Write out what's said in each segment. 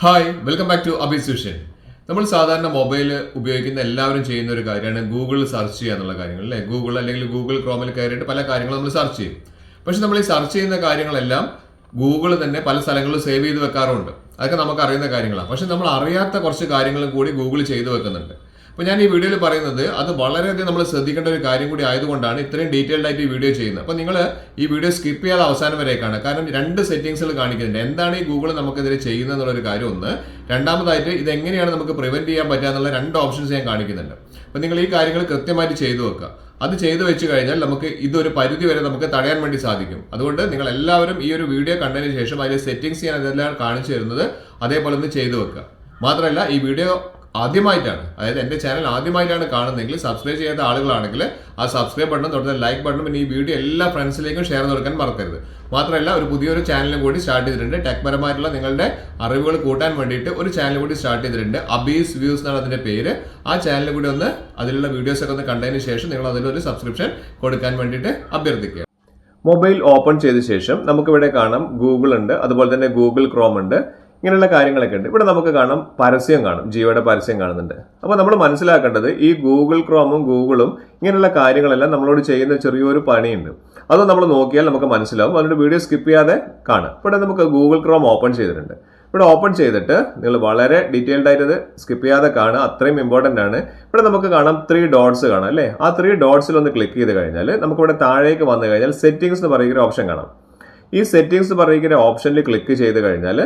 Hi welcome back to അഭിസുഷൻ. നമ്മൾ സാധാരണ മൊബൈൽ ഉപയോഗിക്കുന്ന എല്ലാവരും ചെയ്യുന്ന ഒരു കാര്യമാണ് ഗൂഗിളിൽ സെർച്ച് ചെയ്യുക എന്നുള്ള കാര്യങ്ങൾ അല്ലേ. ഗൂഗിൾ അല്ലെങ്കിൽ ഗൂഗിൾ ക്രോമിൽ കയറിയിട്ട് പല കാര്യങ്ങളും നമ്മൾ സെർച്ച് ചെയ്യും. പക്ഷെ നമ്മൾ ഈ സെർച്ച് ചെയ്യുന്ന കാര്യങ്ങളെല്ലാം ഗൂഗിൾ തന്നെ പല സ്ഥലങ്ങളിലും സേവ് ചെയ്ത് വെക്കാറുണ്ട്. അതൊക്കെ നമുക്ക് അറിയുന്ന കാര്യങ്ങളാണ്. പക്ഷെ നമ്മൾ അറിയാത്ത കുറച്ച് കാര്യങ്ങളും കൂടി ഗൂഗിൾ ചെയ്തു വെക്കുന്നുണ്ട്. അപ്പോൾ ഞാൻ ഈ വീഡിയോയിൽ പറയുന്നത് അത് വളരെയധികം നമ്മൾ ശ്രദ്ധിക്കേണ്ട ഒരു കാര്യം കൂടി ആയതുകൊണ്ടാണ് ഇത്രയും ഡീറ്റെയിൽഡ് ആയിട്ട് ഈ വീഡിയോ ചെയ്യുന്നത്. അപ്പോൾ നിങ്ങൾ ഈ വീഡിയോ സ്കിപ്പ് ചെയ്യാതെ അവസാനം വരേക്കാണ്. കാരണം രണ്ട് സെറ്റിംഗ്സുകൾ കാണിക്കുന്നുണ്ട്. എന്താണ് ഈ ഗൂഗിൾ നമുക്കെതിരെ ചെയ്യുന്നത് എന്നുള്ളൊരു കാര്യം ഒന്ന്. രണ്ടാമതായിട്ട് ഇത് എങ്ങനെയാണ് നമുക്ക് പ്രിവെന്റ് ചെയ്യാൻ പറ്റുക എന്നുള്ള രണ്ട് ഓപ്ഷൻസ് ഞാൻ കാണിക്കുന്നുണ്ട്. അപ്പോൾ നിങ്ങൾ ഈ കാര്യങ്ങൾ കൃത്യമായിട്ട് ചെയ്തു വെക്കുക. അത് ചെയ്തു വെച്ച് കഴിഞ്ഞാൽ നമുക്ക് ഇതൊരു പരിധി വരെ നമുക്ക് തടയാൻ വേണ്ടി സാധിക്കും. അതുകൊണ്ട് നിങ്ങൾ എല്ലാവരും ഈ ഒരു വീഡിയോ കണ്ടതിന് ശേഷം അതിൽ സെറ്റിംഗ്സ് ഞാൻ അതെല്ലാം കാണിച്ചു തരുന്നത് അതേപോലെ ഒന്ന് ചെയ്തു വെക്കുക. മാത്രമല്ല ഈ വീഡിയോ ആദ്യമായിട്ടാണ്, അതായത് എൻ്റെ ചാനൽ ആദ്യമായിട്ടാണ് കാണുന്നതെങ്കിൽ സബ്സ്ക്രൈബ് ചെയ്യാത്ത ആളുകളാണെങ്കിൽ ആ സബ്സ്ക്രൈബ് ബട്ടൺ തൊട്ട് ലൈക്ക് ബട്ടണും പിന്നെ ഈ വീഡിയോ എല്ലാ ഫ്രണ്ട്സിലേക്കും ഷെയർ കൊടുക്കാൻ മറക്കരുത്. മാത്രമല്ല ഒരു പുതിയൊരു ചാനലും കൂടി സ്റ്റാർട്ട് ചെയ്തിട്ടുണ്ട്. ടെക്പരമായിട്ടുള്ള നിങ്ങളുടെ അറിവുകൾ കൂട്ടാൻ വേണ്ടിയിട്ട് ഒരു ചാനൽ കൂടി സ്റ്റാർട്ട് ചെയ്തിട്ടുണ്ട്. അബീസ് വ്യൂസ് എന്നാണ് അതിന്റെ പേര്. ആ ചാനൽ കൂടി ഒന്ന് അതിലുള്ള വീഡിയോസ് ഒക്കെ ഒന്ന് കണ്ടതിന് ശേഷം നിങ്ങൾ അതിലൊരു സബ്സ്ക്രിപ്ഷൻ കൊടുക്കാൻ വേണ്ടിയിട്ട് അഭ്യർത്ഥിക്കുക. മൊബൈൽ ഓപ്പൺ ചെയ്ത ശേഷം നമുക്കിവിടെ കാണാം ഗൂഗിൾ ഉണ്ട്, അതുപോലെ തന്നെ ഗൂഗിൾ ക്രോം ഉണ്ട്, ഇങ്ങനെയുള്ള കാര്യങ്ങളൊക്കെ ഉണ്ട്. ഇവിടെ നമുക്ക് കാണാം പരസ്യം കാണും, ജിയോയുടെ പരസ്യം കാണുന്നുണ്ട്. അപ്പോൾ നമ്മൾ മനസ്സിലാക്കേണ്ടത് ഈ ഗൂഗിൾ ക്രോമും ഗൂഗിളും ഇങ്ങനെയുള്ള കാര്യങ്ങളെല്ലാം നമ്മളോട് ചെയ്യുന്ന ചെറിയൊരു പണിയുണ്ട്. അത് നമ്മൾ നോക്കിയാൽ നമുക്ക് മനസ്സിലാവും. അതിൻ്റെ വീഡിയോ സ്കിപ്പ് ചെയ്യാതെ കാണാം. ഇവിടെ നമുക്ക് ഗൂഗിൾ ക്രോം ഓപ്പൺ ചെയ്തിട്ടുണ്ട്. ഇവിടെ ഓപ്പൺ ചെയ്തിട്ട് നിങ്ങൾ വളരെ ഡീറ്റെയിൽഡ് ആയിട്ട് ഇത് സ്കിപ്പ് ചെയ്യാതെ കാണുക, അത്രയും ഇമ്പോർട്ടൻ്റ് ആണ്. ഇവിടെ നമുക്ക് കാണാം 3 ഡോട്ട്സ് കാണാം അല്ലേ. ആ 3 ഡോട്ട്സിൽ ഒന്ന് ക്ലിക്ക് ചെയ്ത് കഴിഞ്ഞാൽ നമുക്കിവിടെ താഴേക്ക് വന്നു കഴിഞ്ഞാൽ സെറ്റിംഗ്സ് എന്ന് പറയുന്ന ഓപ്ഷൻ കാണാം. ഈ സെറ്റിംഗ്സ് പറയുന്ന ഓപ്ഷനിൽ ക്ലിക്ക് ചെയ്ത് കഴിഞ്ഞാൽ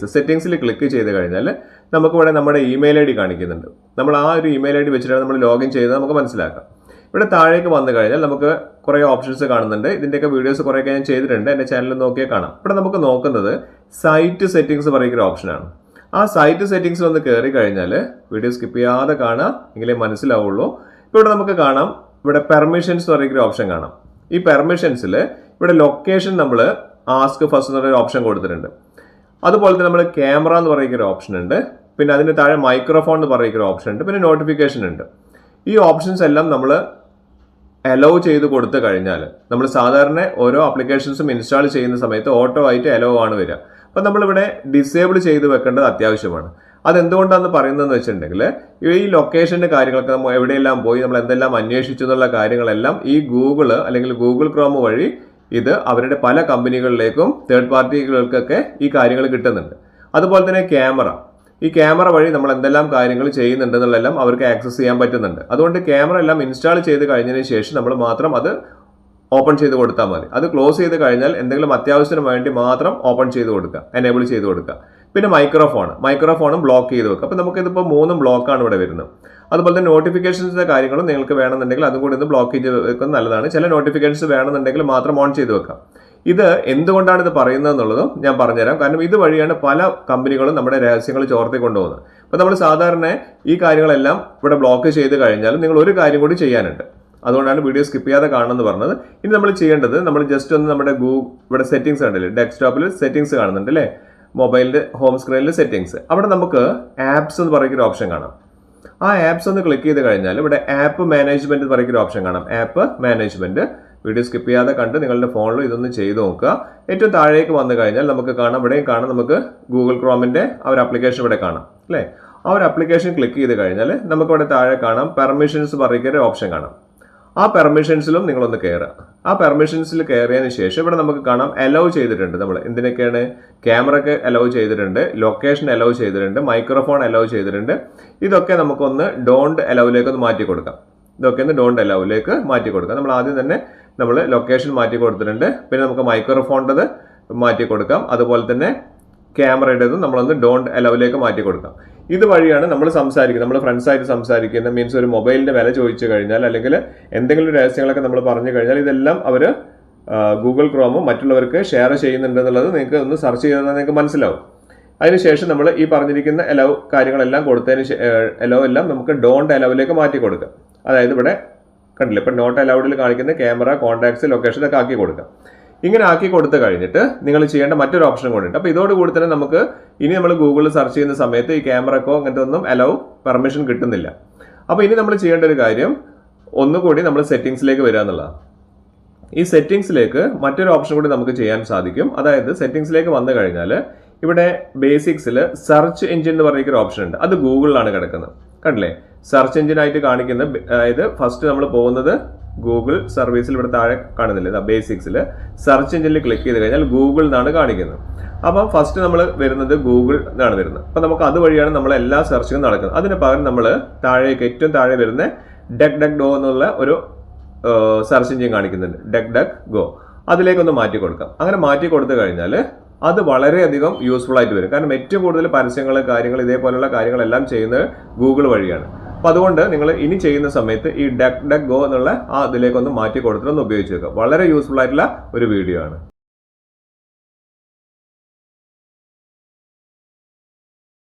സെറ്റിംഗ്സിൽ ക്ലിക്ക് ചെയ്ത് കഴിഞ്ഞാൽ നമുക്കിവിടെ നമ്മുടെ ഇമെയിൽ ഐ ഡി കാണിക്കുന്നുണ്ട്. നമ്മൾ ആ ഒരു ഇമെയിൽ ഐ ഡി വെച്ചിട്ടാണ് നമ്മൾ ലോഗിൻ ചെയ്തത് നമുക്ക് മനസ്സിലാക്കാം. ഇവിടെ താഴേക്ക് വന്നു കഴിഞ്ഞാൽ നമുക്ക് കുറേ ഓപ്ഷൻസ് കാണുന്നുണ്ട്. ഇതിൻ്റെയൊക്കെ വീഡിയോസ് കുറേയൊക്കെ ഞാൻ ചെയ്തിട്ടുണ്ട്, എൻ്റെ ചാനലിൽ നോക്കിയാൽ കാണാം. ഇവിടെ നമുക്ക് നോക്കുന്നത് സൈറ്റ് സെറ്റിംഗ്സ് പറയുന്ന ഓപ്ഷനാണ്. ആ സൈറ്റ് സെറ്റിംഗ്സിൽ ഒന്ന് കയറി കഴിഞ്ഞാൽ വീഡിയോ സ്കിപ്പ് ചെയ്യാതെ കാണാം, എങ്കിലേ മനസ്സിലാവുള്ളൂ. ഇവിടെ നമുക്ക് കാണാം ഇവിടെ പെർമിഷൻസ് പറയുന്ന ഓപ്ഷൻ കാണാം. ഈ പെർമിഷൻസിൽ ഇവിടെ ലൊക്കേഷൻ നമ്മൾ ആസ്ക് ഫസ്റ്റ് എന്നൊരു ഓപ്ഷൻ കൊടുത്തിട്ടുണ്ട്. അതുപോലെ തന്നെ നമ്മൾ ക്യാമറ എന്ന് പറയുന്ന ഒരു ഓപ്ഷൻ ഉണ്ട്. പിന്നെ അതിന് താഴെ മൈക്രോഫോൺ എന്ന് പറയുന്ന ഒരു ഓപ്ഷൻ ഉണ്ട്. പിന്നെ നോട്ടിഫിക്കേഷൻ ഉണ്ട്. ഈ ഓപ്ഷൻസ് എല്ലാം നമ്മൾ അലോ ചെയ്ത് കൊടുത്തു കഴിഞ്ഞാൽ നമ്മൾ സാധാരണ ഓരോ ആപ്ലിക്കേഷൻസും ഇൻസ്റ്റാൾ ചെയ്യുന്ന സമയത്ത് ഓട്ടോ ആയിട്ട് അലോ ആണ് വരിക. അപ്പം നമ്മളിവിടെ ഡിസേബിൾ ചെയ്ത് വെക്കേണ്ടത് അത്യാവശ്യമാണ്. അതെന്തുകൊണ്ടാണെന്ന് പറയുന്നതെന്ന് വെച്ചിട്ടുണ്ടെങ്കിൽ ഈ ലൊക്കേഷൻ്റെ കാര്യങ്ങളൊക്കെ നമ്മൾ എവിടെയെല്ലാം പോയി നമ്മൾ എന്തെല്ലാം അന്വേഷിച്ചു എന്നുള്ള കാര്യങ്ങളെല്ലാം ഈ ഗൂഗിള് അല്ലെങ്കിൽ ഗൂഗിൾ ക്രോം വഴി ഇത് അവരുടെ പല കമ്പനികളിലേക്കും തേർഡ് പാർട്ടികൾക്കൊക്കെ ഈ കാര്യങ്ങൾ കിട്ടുന്നുണ്ട്. അതുപോലെ തന്നെ ഈ ക്യാമറ വഴി നമ്മൾ എന്തെല്ലാം കാര്യങ്ങൾ ചെയ്യുന്നുണ്ടെന്നുള്ളതെല്ലാം അവർക്ക് ആക്സസ് ചെയ്യാൻ പറ്റുന്നുണ്ട്. അതുകൊണ്ട് ക്യാമറ എല്ലാം ഇൻസ്റ്റാൾ ചെയ്ത് കഴിഞ്ഞതിന് ശേഷം നമ്മൾ മാത്രം അത് ഓപ്പൺ ചെയ്ത് കൊടുത്താൽ മതി. അത് ക്ലോസ് ചെയ്ത് കഴിഞ്ഞാൽ എന്തെങ്കിലും അത്യാവശ്യത്തിന് വേണ്ടി മാത്രം ഓപ്പൺ ചെയ്ത് കൊടുക്കുക, എനേബിൾ ചെയ്ത് കൊടുക്കുക. പിന്നെ മൈക്രോഫോണും ബ്ലോക്ക് ചെയ്ത് വെക്കുക. അപ്പോൾ നമുക്കിതിപ്പോൾ 3 ബ്ലോക്കാണ് ഇവിടെ വരുന്നത്. അതുപോലെ തന്നെ നോട്ടിഫിക്കേഷൻസിന്റെ കാര്യങ്ങളും നിങ്ങൾക്ക് വേണമെന്നുണ്ടെങ്കിൽ അതും കൂടി ഒന്ന് ബ്ലോക്ക് ചെയ്ത് വെക്കുന്നത് നല്ലതാണ്. ചില നോട്ടിഫിക്കേഷൻസ് വേണമെന്നുണ്ടെങ്കിൽ മാത്രം ഓൺ ചെയ്ത് വെക്കാം. ഇത് എന്തുകൊണ്ടാണ് ഇത് പറയുന്നത് എന്നുള്ളതും ഞാൻ പറഞ്ഞുതരാം. കാരണം ഇതുവഴിയാണ് പല കമ്പനികളും നമ്മുടെ രഹസ്യങ്ങൾ ചോർത്തി കൊണ്ടുപോകുന്നത്. അപ്പോൾ നമ്മൾ സാധാരണ ഈ കാര്യങ്ങളെല്ലാം ഇവിടെ ബ്ലോക്ക് ചെയ്ത് കഴിഞ്ഞാലും നിങ്ങൾ ഒരു കാര്യം കൂടി ചെയ്യാനുണ്ട്. അതുകൊണ്ടാണ് വീഡിയോ സ്കിപ്പ് ചെയ്യാതെ കാണണമെന്ന് പറഞ്ഞത്. ഇനി നമ്മൾ ചെയ്യേണ്ടത് നമ്മൾ ജസ്റ്റ് ഒന്ന് നമ്മുടെ ഇവിടെ സെറ്റിംഗ്സ് കണ്ടില്ലേ, ഡെസ്ക്ടോപ്പിൽ സെറ്റിംഗ്സ് കാണുന്നുണ്ട് അല്ലേ, മൊബൈലിന്റെ ഹോം സ്ക്രീനിൽ സെറ്റിംഗ്സ്. അവിടെ നമുക്ക് ആപ്സ് എന്ന് പറയുന്ന ഓപ്ഷൻ കാണാം. ആ ആപ്സ് ഒന്ന് ക്ലിക്ക് ചെയ്ത് കഴിഞ്ഞാൽ ഇവിടെ ആപ്പ് മാനേജ്മെന്റ് എന്ന് പറയുന്ന ഓപ്ഷൻ കാണാം. ആപ്പ് മാനേജ്മെന്റ് വീഡിയോ സ്കിപ്പ് ചെയ്യാതെ കണ്ട് നിങ്ങളുടെ ഫോണിൽ ഇതൊന്ന് ചെയ്ത് നോക്കുക. ഏറ്റവും താഴേക്ക് വന്നു കഴിഞ്ഞാൽ നമുക്ക് കാണാം, ഇവിടെയും കാണാം നമുക്ക് ഗൂഗിൾ ക്രോമിന്റെ ആ ഒരു ആപ്ലിക്കേഷൻ ഇവിടെ കാണാം അല്ലേ. ആ ഒരു ആപ്ലിക്കേഷൻ ക്ലിക്ക് ചെയ്ത് കഴിഞ്ഞാൽ നമുക്ക് ഇവിടെ താഴെ കാണാം പെർമിഷൻസ് പറയുന്ന ഓപ്ഷൻ കാണാം. ആ പെർമിഷൻസിലും നിങ്ങളൊന്ന് കയറുക. ആ പെർമിഷൻസിൽ കയറിയതിന് ശേഷം ഇവിടെ നമുക്ക് കാണാം അലോ ചെയ്തിട്ടുണ്ട്. നമ്മൾ എന്തിനൊക്കെയാണ്, ക്യാമറയ്ക്ക് അലോ ചെയ്തിട്ടുണ്ട്, ലൊക്കേഷൻ അലോ ചെയ്തിട്ടുണ്ട്, മൈക്രോഫോൺ അലോ ചെയ്തിട്ടുണ്ട്. ഇതൊക്കെ നമുക്കൊന്ന് ഡോണ്ട് അലൗവിലേക്ക് ഒന്ന് മാറ്റി കൊടുക്കാം. ഡോണ്ട് അലൗവിലേക്ക് മാറ്റി കൊടുക്കാം. നമ്മൾ ആദ്യം തന്നെ നമ്മൾ ലൊക്കേഷൻ മാറ്റി കൊടുത്തിട്ടുണ്ട്. പിന്നെ നമുക്ക് മൈക്രോഫോണിൻ്റെത് മാറ്റി കൊടുക്കാം. അതുപോലെ തന്നെ ക്യാമറയുടേതും നമ്മളൊന്ന് ഡോണ്ട് അലൗവിലേക്ക് മാറ്റി കൊടുക്കാം. ഇതുവഴിയാണ് നമ്മൾ സംസാരിക്കുന്നത്, നമ്മൾ ഫ്രണ്ട്സായിട്ട് സംസാരിക്കുന്ന മീൻസ് ഒരു മൊബൈലിന്റെ വില ചോദിച്ചു കഴിഞ്ഞാൽ അല്ലെങ്കിൽ എന്തെങ്കിലും രഹസ്യങ്ങളൊക്കെ നമ്മൾ പറഞ്ഞു കഴിഞ്ഞാൽ ഇതെല്ലാം അവർ ഗൂഗിൾ ക്രോമും മറ്റുള്ളവർക്ക് ഷെയർ ചെയ്യുന്നുണ്ടെന്നുള്ളത് നിങ്ങൾക്ക് ഒന്ന് സെർച്ച് ചെയ്താൽ നിങ്ങൾക്ക് മനസ്സിലാവും. അതിനുശേഷം നമ്മൾ ഈ പറഞ്ഞിരിക്കുന്ന അലൗ കാര്യങ്ങളെല്ലാം കൊടുത്തതിന് അലൗ എല്ലാം നമുക്ക് ഡോണ്ട് അലൗവിലേക്ക് മാറ്റി കൊടുക്കാം. അതായത് ഇവിടെ കണ്ടില്ല, ഇപ്പം നോട്ട് അലൗഡിൽ കാണിക്കുന്ന ക്യാമറ, കോൺടാക്ട്സ്, ലൊക്കേഷൻ ഒക്കെ ആക്കി കൊടുക്കാം. ഇങ്ങനെ ആക്കി കൊടുത്തു കഴിഞ്ഞിട്ട് നിങ്ങൾ ചെയ്യേണ്ട മറ്റൊരു ഓപ്ഷൻ കൂടിയുണ്ട്. അപ്പോൾ ഇതോടുകൂടി തന്നെ നമുക്ക് ഇനി നമ്മൾ ഗൂഗിളിൽ സെർച്ച് ചെയ്യുന്ന സമയത്ത് ഈ ക്യാമറക്കോ അങ്ങനത്തെ ഒന്നും പെർമിഷൻ കിട്ടുന്നില്ല. അപ്പോൾ ഇനി നമ്മൾ ചെയ്യേണ്ട ഒരു കാര്യം ഒന്നുകൂടി നമ്മൾ സെറ്റിംഗ്സിലേക്ക് വരിക എന്നുള്ളതാണ്. ഈ സെറ്റിംഗ്സിലേക്ക് മറ്റൊരു ഓപ്ഷൻ കൂടി നമുക്ക് ചെയ്യാൻ സാധിക്കും. അതായത് സെറ്റിംഗ്സിലേക്ക് വന്നു കഴിഞ്ഞാൽ ഇവിടെ ബേസിക്സിൽ സെർച്ച് എഞ്ചിൻ എന്ന് പറഞ്ഞൊരു ഓപ്ഷൻ ഉണ്ട്. അത് ഗൂഗിളിലാണ് കിടക്കുന്നത്. കണ്ടില്ലേ, സെർച്ച് എഞ്ചിൻ ആയിട്ട് കാണിക്കുന്ന, അതായത് ഫസ്റ്റ് നമ്മൾ പോകുന്നത് ഗൂഗിൾ സർവീസിൽ ഇവിടെ താഴെ കാണുന്നില്ല, ബേസിക്സിൽ സെർച്ച് എഞ്ചിനിൽ ക്ലിക്ക് ചെയ്ത് കഴിഞ്ഞാൽ ഗൂഗിൾ എന്നാണ് കാണിക്കുന്നത്. അപ്പം ഫസ്റ്റ് നമ്മൾ വരുന്നത് ഗൂഗിൾ എന്നാണ് വരുന്നത്. അപ്പം നമുക്ക് അതുവഴിയാണ് നമ്മൾ എല്ലാ സെർച്ചിങ്ങും നടക്കുന്നത്. അതിന് പകരം നമ്മൾ താഴേക്ക് ഏറ്റവും താഴെ വരുന്ന ഡക്ക് ഡക്ക് ഗോ എന്നുള്ള ഒരു സെർച്ച് എഞ്ചിൻ കാണിക്കുന്നുണ്ട്, ഡക്ക് ഡക്ക് ഗോ. അതിലേക്കൊന്ന് മാറ്റി കൊടുക്കാം. അങ്ങനെ മാറ്റി കൊടുത്തു കഴിഞ്ഞാൽ അത് വളരെയധികം യൂസ്ഫുൾ ആയിട്ട് വരും. കാരണം ഏറ്റവും കൂടുതൽ പരസ്യങ്ങൾ, കാര്യങ്ങൾ, ഇതേപോലെയുള്ള കാര്യങ്ങളെല്ലാം ചെയ്യുന്നത് ഗൂഗിൾ വഴിയാണ്. അപ്പം അതുകൊണ്ട് നിങ്ങൾ ഇനി ചെയ്യുന്ന സമയത്ത് ഈ ഡക്ക് ഡക്ക് ഗോ എന്നുള്ള ആ അതിലേക്കൊന്ന് മാറ്റി കൊടുത്തിട്ടൊന്ന് ഉപയോഗിച്ച് വെക്കുക. വളരെ യൂസ്ഫുൾ ആയിട്ടുള്ള ഒരു വീഡിയോ ആണ്.